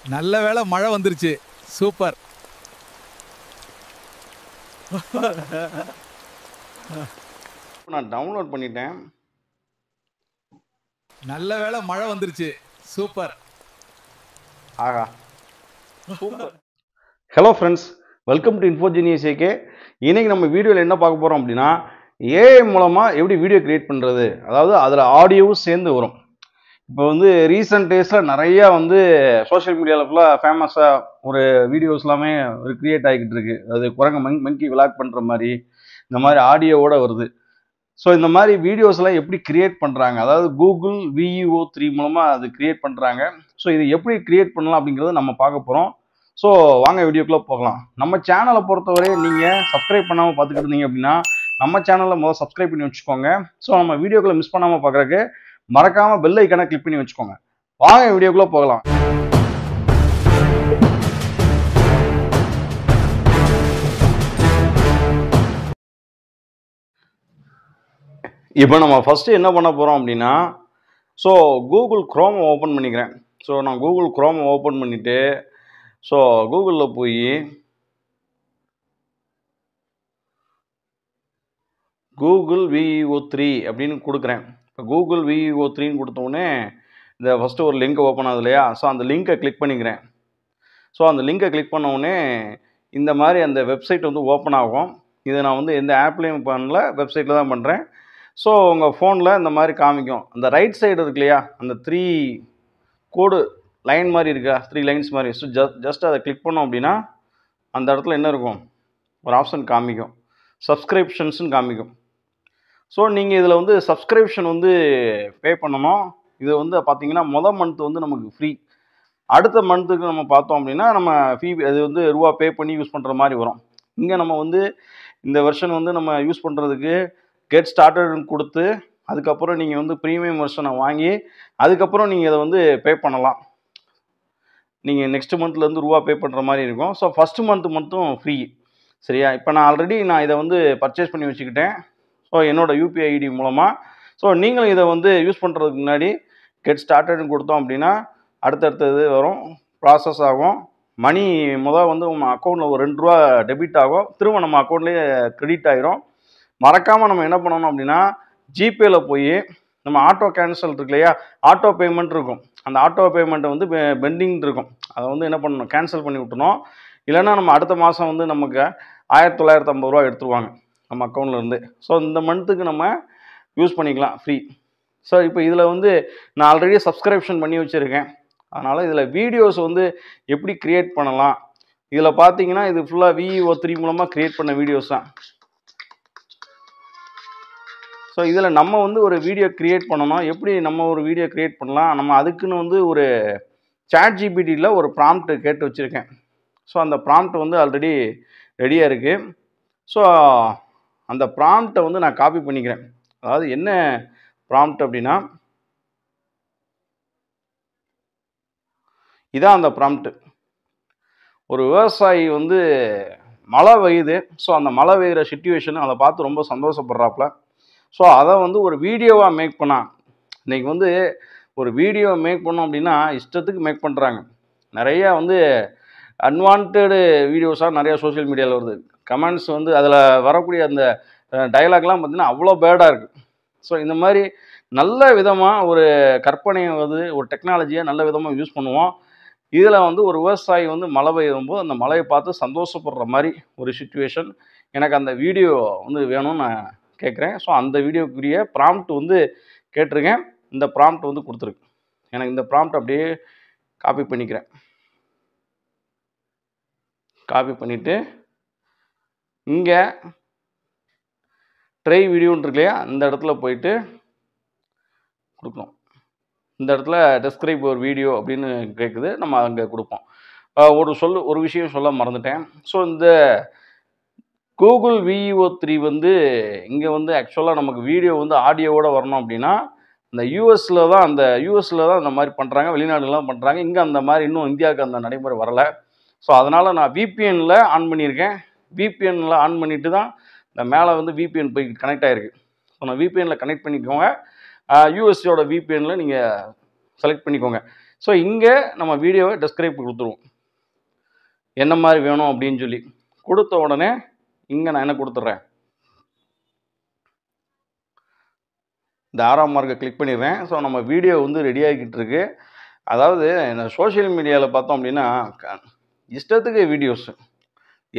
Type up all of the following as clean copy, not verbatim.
நல்ல வேளை மழை வந்துருச்சு. சூப்பர். நான் டவுன்லோட் பண்ணிட்டேன். நல்ல வேளை மழை வந்துருச்சு. சூப்பர். ஆகா super. Hello friends, welcome to Infogenius AK. இன்னைக்கு நம்ம வீடியோவில் என்ன பார்க்க போகிறோம் அப்படின்னா, ஏஐ மூலமாக எப்படி வீடியோ கிரியேட் பண்ணுறது, அதாவது அதில் ஆடியோவும் சேர்ந்து வரும். இப்போ வந்து ரீசெண்ட் டேஸில் நிறையா வந்து சோஷியல் மீடியாவில் ஃபுல்லாக ஃபேமஸாக ஒரு வீடியோஸ் எல்லாமே ஒரு கிரியேட் ஆகிக்கிட்டு இருக்கு. அது குரங்க மங்கி விளாக் பண்ணுற மாதிரி இந்த மாதிரி ஆடியோவோட வருது. ஸோ இந்த மாதிரி வீடியோஸ்லாம் எப்படி கிரியேட் பண்ணுறாங்க, அதாவது கூகுள் VEO3 மூலமாக அது கிரியேட் பண்ணுறாங்க. ஸோ இது எப்படி கிரியேட் பண்ணலாம் அப்படிங்கிறத நம்ம பார்க்க போகிறோம். ஸோ வாங்க வீடியோக்குள்ளே போகலாம். நம்ம சேனலை பொறுத்தவரை நீங்கள் சப்ஸ்கிரைப் பண்ணாமல் பார்த்துக்கிட்டு இருந்தீங்க அப்படின்னா நம்ம சேனலில் முதல்ல சப்ஸ்கிரைப் பண்ணி வச்சுக்கோங்க. ஸோ நம்ம வீடியோக்குள்ளே மிஸ் பண்ணாமல் பார்க்குறக்கு மறக்காமல் பெல் ஐக்கானை கிளிக் பண்ணி வச்சுக்கோங்க. வாங்க வீடியோக்குள்ளே போகலாம். இப்போ நம்ம ஃபஸ்ட்டு என்ன பண்ண போகிறோம் அப்படின்னா, ஸோ கூகுள் குரோமை ஓப்பன் பண்ணிக்கிறேன். ஸோ நான் கூகுள் குரோமை ஓப்பன் பண்ணிவிட்டு ஸோ கூகுளில் போய் கூகுள் VEO3 அப்படின்னு கொடுக்குறேன். இப்போ கூகுள் VEO3ன்னு கொடுத்தோடனே இந்த ஃபஸ்ட்டு ஒரு லிங்க் ஓப்பன் ஆகுது இல்லையா, ஸோ அந்த லிங்கை கிளிக் பண்ணிக்கிறேன். ஸோ அந்த லிங்கை கிளிக் பண்ண உடனே இந்த மாதிரி அந்த வெப்சைட் வந்து ஓப்பன் ஆகும். இதை நான் வந்து எந்த ஆப்லேயும் பண்ணல, வெப்சைட்டில் தான் பண்ணுறேன். ஸோ உங்கள் ஃபோனில் இந்த மாதிரி காமிக்கும். அந்த ரைட் சைடு இருக்கு இல்லையா, அந்த 3 கோடு லைன் மாதிரி இருக்கா, 3 லைன்ஸ் மாதிரி. ஸோ ஜஸ்ட் அதை கிளிக் பண்ணோம் அப்படின்னா அந்த இடத்துல என்ன இருக்கும், ஒரு ஆப்ஷன் காமிக்கும், சப்ஸ்கிரிப்ஷன்ஸ்னு காமிக்கும். ஸோ நீங்கள் இதில் வந்து சப்ஸ்கிரிப்ஷன் வந்து பே பண்ணணும். இது வந்து பார்த்தீங்கன்னா மொதல் மந்த் வந்து நமக்கு ஃப்ரீ. அடுத்த மந்த்துக்கு நம்ம பார்த்தோம் அப்படின்னா நம்ம அது வந்து ரூபா பே பண்ணி யூஸ் பண்ணுற மாதிரி வரும். இங்கே நம்ம வந்து இந்த வெர்ஷன் வந்து நம்ம யூஸ் பண்ணுறதுக்கு கெட் ஸ்டார்டட்னு கொடுத்து அதுக்கப்புறம் நீங்கள் வந்து ப்ரீமியம் வெர்ஷனை வாங்கி அதுக்கப்புறம் நீங்கள் இதை வந்து பே பண்ணலாம். நீங்கள் நெக்ஸ்ட் மந்த்லேருந்து ரூபா பே பண்ணுற மாதிரி இருக்கும். ஸோ ஃபஸ்ட்டு மந்த்து மட்டும் ஃப்ரீ. சரியா? இப்போ நான் இதை வந்து பர்ச்சேஸ் பண்ணி வச்சுக்கிட்டேன். ஸோ என்னோடய UPI ID மூலமாக. ஸோ நீங்களும் இதை வந்து யூஸ் பண்ணுறதுக்கு முன்னாடி கெட் ஸ்டார்டட்னு கொடுத்தோம் அப்படின்னா அடுத்தடுத்தது வரும், ப்ராசஸ் ஆகும். மணி வந்து நம்ம அக்கௌண்ட்டில் ஒரு 2 ரூபா டெபிட் ஆகும், திரும்ப நம்ம அக்கௌண்ட்லேயே கிரெடிட் ஆகிரும். மறக்காமல் நம்ம என்ன பண்ணணும் அப்படின்னா ஜிபேயில் போய் நம்ம ஆட்டோ கேன்சல் இருக்கு இல்லையா, ஆட்டோ பேமெண்ட் இருக்கும். அந்த ஆட்டோ பேமெண்ட்டை வந்து பெண்டிங் இருக்கும், அதை வந்து என்ன பண்ணணும், கேன்சல் பண்ணி விட்டணும். இல்லைன்னா நம்ம அடுத்த மாதம் வந்து நமக்கு 1950 ரூபா எடுத்துருவாங்க நம்ம அக்கௌண்ட்லேருந்து. ஸோ இந்த மந்த்துக்கு நம்ம யூஸ் பண்ணிக்கலாம் ஃப்ரீ. ஸோ இப்போ இதில் வந்து நான் ஆல்ரெடி சப்ஸ்கிரிப்ஷன் பண்ணி வச்சுருக்கேன். அதனால் இதில் வீடியோஸ் வந்து எப்படி க்ரியேட் பண்ணலாம், இதில் பார்த்தீங்கன்னா இது ஃபுல்லாக VEO3 மூலமாக க்ரியேட் பண்ண வீடியோஸ் தான். ஸோ இதில் நம்ம வந்து ஒரு வீடியோ க்ரியேட் பண்ணணும். எப்படி நம்ம ஒரு வீடியோ க்ரியேட் பண்ணலாம், நம்ம அதுக்குன்னு வந்து ஒரு ChatGPTயில் ஒரு ப்ராம்ப்ட் கேட்டு வச்சுருக்கேன். ஸோ அந்த ப்ராம்ப்ட் வந்து ஆல்ரெடி ரெடியாக இருக்குது. ஸோ அந்த ப்ராம்ப்டை வந்து நான் காப்பி பண்ணிக்கிறேன். அதாவது என்ன ப்ராம்ப்ட் அப்படின்னா, இதான் அந்த ப்ராம்ப்ட். ஒரு விவசாயி வந்து மழை பெய்யுது. ஸோ அந்த மழை பெய்கிற சிச்சுவேஷன் அதை பார்த்து ரொம்ப சந்தோஷப்படுறாப்புல. ஸோ அதை வந்து ஒரு வீடியோவாக மேக் பண்ணான். இன்றைக்கி வந்து ஒரு வீடியோ மேக் பண்ணோம் அப்படின்னா இஷ்டத்துக்கு மேக் பண்ணுறாங்க. நிறையா வந்து அன்வான்டு வீடியோஸாக நிறையா சோஷியல் மீடியாவில் வருது. கமெண்ட்ஸ் வந்து அதில் வரக்கூடிய அந்த டயலாக்லாம் பார்த்திங்கன்னா அவ்வளோ பேடாக இருக்குது. ஸோ இந்த மாதிரி நல்ல விதமாக ஒரு கற்பனையை வந்து ஒரு டெக்னாலஜியை நல்ல விதமாக யூஸ் பண்ணுவோம். இதில் வந்து ஒரு விவசாயி வந்து மழை பெய்யும்போது அந்த மழையை பார்த்து சந்தோஷப்படுற மாதிரி ஒரு சிச்சுவேஷன். எனக்கு அந்த வீடியோ வந்து வேணும்னு நான் கேட்குறேன். ஸோ அந்த வீடியோக்குரிய ப்ராம்ப்ட் வந்து கேட்டிருக்கேன். இந்த ப்ராம்ப்ட் வந்து கொடுத்துருக்கு. எனக்கு இந்த ப்ராம்ப்ட் அப்படியே காப்பி பண்ணிக்கிறேன். காப்பி பண்ணிவிட்டு இங்கே ட்ரை வீடியோன்னு இருக்கு இல்லையா, இந்த இடத்துல போயிட்டு கொடுக்கணும். இந்த இடத்துல டெஸ்கிரைப் ஒரு வீடியோ அப்படின்னு கேட்குது, நம்ம அங்கே கொடுப்போம். ஒரு விஷயம் சொல்ல மறந்துட்டேன். ஸோ இந்த கூகுள் VEO3 வந்து இங்கே வந்து ஆக்சுவலாக நமக்கு வீடியோ வந்து ஆடியோவோடு வரணும் அப்படின்னா இந்த யூஎஸில் தான் அந்த மாதிரி பண்ணுறாங்க, வெளிநாடுலாம் பண்ணுறாங்க. இங்கே அந்த மாதிரி இன்னும் இந்தியாவுக்கு அந்த நடைமுறை வரலை. ஸோ அதனால் நான் VPNல ஆன் பண்ணியிருக்கேன். VPNல ஆன் பண்ணிவிட்டு தான் இந்த மேலே வந்து VPN போய் கனெக்ட் ஆகிருக்கு. ஸோ நான் VPNல கனெக்ட் பண்ணிக்கோங்க. யூஎஸ்சியோட VPNல நீங்கள் செலக்ட் பண்ணிக்கோங்க. ஸோ இங்கே நம்ம வீடியோவை டெஸ்கிரைப் கொடுத்துருவோம், என்ன மாதிரி வேணும் அப்படின்னு சொல்லி. கொடுத்த உடனே இங்கே நான் என்ன கொடுத்துட்றேன், இந்த 6ஆம் மார்க்கை கிளிக் பண்ணிடுறேன். ஸோ நம்ம வீடியோ வந்து ரெடி ஆகிக்கிட்டு இருக்கு. அதாவது இந்த சோஷியல் மீடியாவில் பார்த்தோம் அப்படின்னா இஷ்டத்துக்கு வீடியோஸ்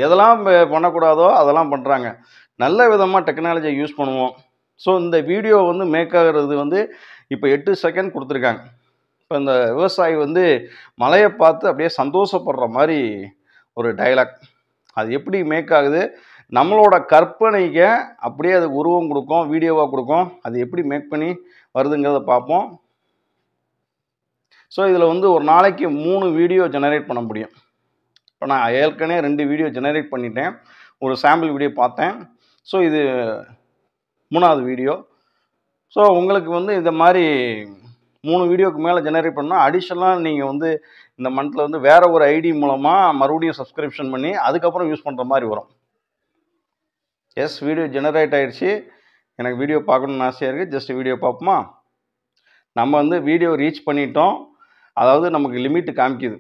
எதெல்லாம் பண்ணக்கூடாதோ அதெல்லாம் பண்ணுறாங்க. நல்ல விதமாக டெக்னாலஜியை யூஸ் பண்ணுவோம். ஸோ இந்த வீடியோ வந்து மேக் ஆகிறது வந்து இப்போ 8 செகண்ட் கொடுத்துருக்காங்க. இப்போ இந்த விவசாயி வந்து மழையை பார்த்து அப்படியே சந்தோஷப்படுற மாதிரி ஒரு டைலாக், அது எப்படி மேக் ஆகுது, நம்மளோட கற்பனைக்கு அப்படியே அது உருவம் கொடுக்கும், வீடியோவாக கொடுக்கும். அது எப்படி மேக் பண்ணி வருதுங்கிறத பார்ப்போம். ஸோ இதில் வந்து ஒரு நாளைக்கு 3 வீடியோ ஜெனரேட் பண்ண முடியும். இப்போ நான் ஏற்கனவே 2 வீடியோ ஜெனரேட் பண்ணிட்டேன், ஒரு சாம்பிள் வீடியோ பார்த்தேன். ஸோ இது 3ஆவது வீடியோ. ஸோ உங்களுக்கு வந்து இந்த மாதிரி 3 வீடியோக்கு மேலே ஜெனரேட் பண்ணால் அடிஷ்னலாக நீங்கள் வந்து இந்த மந்தில் வந்து வேறு ஒரு ஐடி மூலமாக மறுபடியும் சப்ஸ்கிரிப்ஷன் பண்ணி அதுக்கப்புறம் யூஸ் பண்ணுற மாதிரி வரும். எஸ், வீடியோ ஜெனரேட் ஆகிடுச்சு. எனக்கு வீடியோ பார்க்கணுன்னு ஆசையாக இருக்குது. ஜஸ்ட் வீடியோ பார்ப்போமா. நம்ம வந்து வீடியோ ரீச் பண்ணிட்டோம், அதாவது நமக்கு லிமிட்டு காமிக்குது.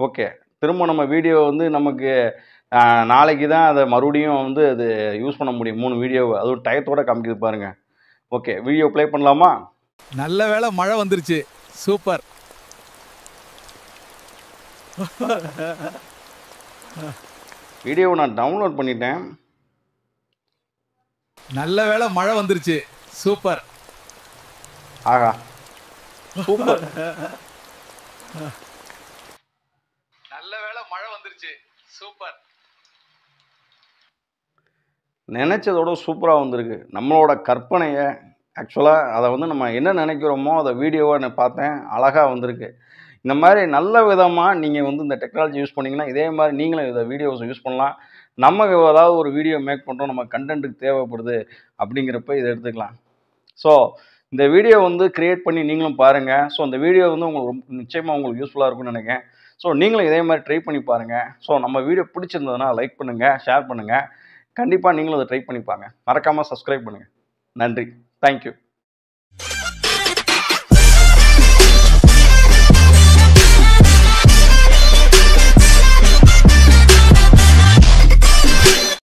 ஓகே, திரும்ப நம்ம வீடியோ வந்து நமக்கு நாளைக்கு தான் அதை மறுபடியும் வந்து அது யூஸ் பண்ண முடியும். 3 வீடியோவை அதுவும் டயத்தோட காமிக்குது பாருங்கள். ஓகே, வீடியோ ப்ளே பண்ணலாமா. நல்ல வேளை மழை வந்துருச்சு, சூப்பர். வீடியோவை நான் டவுன்லோட் பண்ணிட்டேன். நல்ல வேளை மழை வந்துருச்சு, சூப்பர். ஆகா, சூப்பர். நல்ல வேளை மழை வந்துருச்சு, சூப்பர். நினச்சதோட சூப்பராக வந்திருக்கு. நம்மளோட கற்பனையை ஆக்சுவலாக அதை வந்து நம்ம என்ன நினைக்கிறோமோ அதை வீடியோவாக நான் பார்த்தேன், அழகாக வந்திருக்கு. இந்த மாதிரி நல்ல விதமாக நீங்கள் வந்து இந்த டெக்னாலஜி யூஸ் பண்ணிங்கன்னா இதே மாதிரி நீங்களும் இதை வீடியோஸ் யூஸ் பண்ணலாம். நமக்கு ஏதாவது ஒரு வீடியோ மேக் பண்ணுறோம், நம்ம கண்டென்ட்டுக்கு தேவைப்படுது அப்படிங்கிறப்ப இதை எடுத்துக்கலாம். ஸோ இந்த வீடியோ வந்து க்ரியேட் பண்ணி நீங்களும் பாருங்கள். ஸோ அந்த வீடியோ வந்து உங்களுக்கு நிச்சயமாக உங்களுக்கு யூஸ்ஃபுல்லாக இருக்கும்னு நினைக்கிறேன். ஸோ நீங்களும் இதே மாதிரி ட்ரை பண்ணி பாருங்கள். ஸோ நம்ம வீடியோ பிடிச்சிருந்ததுன்னா லைக் பண்ணுங்கள், ஷேர் பண்ணுங்கள். கண்டிப்பாக நீங்களும் அதை ட்ரை பண்ணி பாருங்க. மறக்காமல் சப்ஸ்கிரைப் பண்ணுங்கள். நன்றி. தேங்க்யூ.